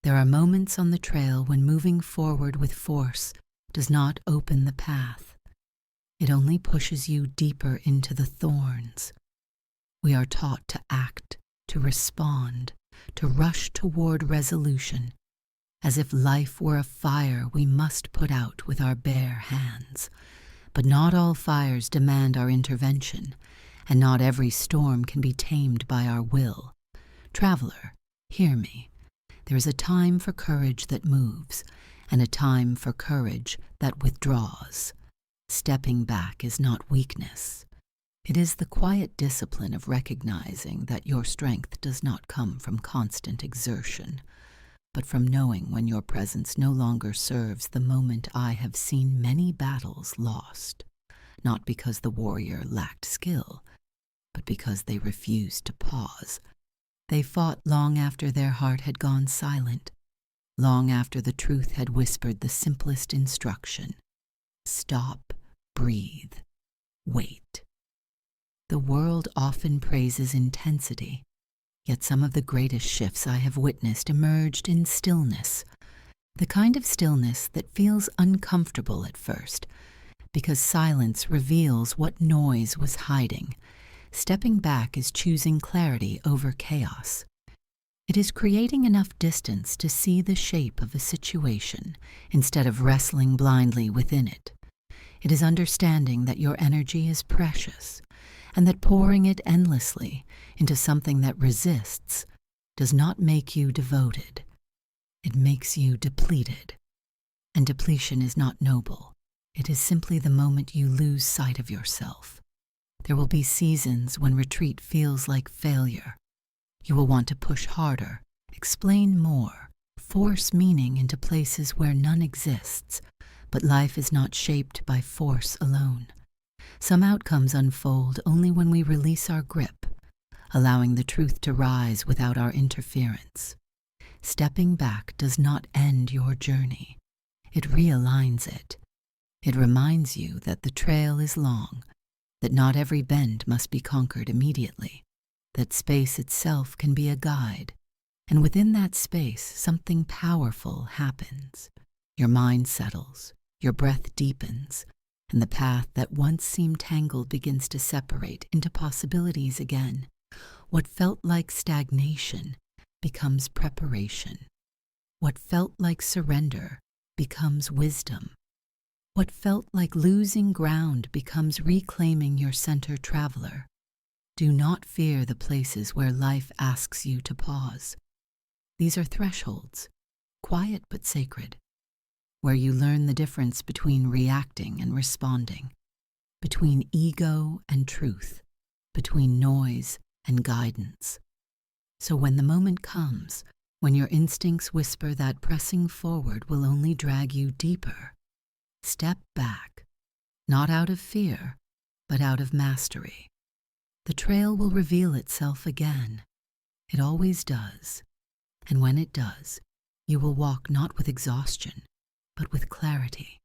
There are moments on the trail when moving forward with force does not open the path. It only pushes you deeper into the thorns. We are taught to act, to respond, to rush toward resolution, as if life were a fire we must put out with our bare hands. But not all fires demand our intervention, and not every storm can be tamed by our will. Traveler, hear me. There is a time for courage that moves, and a time for courage that withdraws. Stepping back is not weakness. It is the quiet discipline of recognizing that your strength does not come from constant exertion, but from knowing when your presence no longer serves. The moment I have seen many battles lost, not because the warrior lacked skill, but because they refused to pause. They fought long after their heart had gone silent, long after the truth had whispered the simplest instruction: stop, breathe, wait. The world often praises intensity, yet some of the greatest shifts I have witnessed emerged in stillness, the kind of stillness that feels uncomfortable at first, because silence reveals what noise was hiding. Stepping back is choosing clarity over chaos. It is creating enough distance to see the shape of a situation instead of wrestling blindly within it. It is understanding that your energy is precious, and that pouring it endlessly into something that resists does not make you devoted. It makes you depleted. And depletion is not noble. It is simply the moment you lose sight of yourself. There will be seasons when retreat feels like failure. You will want to push harder, explain more, force meaning into places where none exists. But life is not shaped by force alone. Some outcomes unfold only when we release our grip, allowing the truth to rise without our interference. Stepping back does not end your journey. It realigns it. It reminds you that the trail is long, that not every bend must be conquered immediately, that space itself can be a guide, and within that space something powerful happens. Your mind settles, your breath deepens, and the path that once seemed tangled begins to separate into possibilities again. What felt like stagnation becomes preparation. What felt like surrender becomes wisdom. What felt like losing ground becomes reclaiming your center. Traveler, do not fear the places where life asks you to pause. These are thresholds, quiet but sacred, where you learn the difference between reacting and responding, between ego and truth, between noise and guidance. So when the moment comes, when your instincts whisper that pressing forward will only drag you deeper, step back, not out of fear, but out of mastery. The trail will reveal itself again. It always does. And when it does, you will walk not with exhaustion, but with clarity.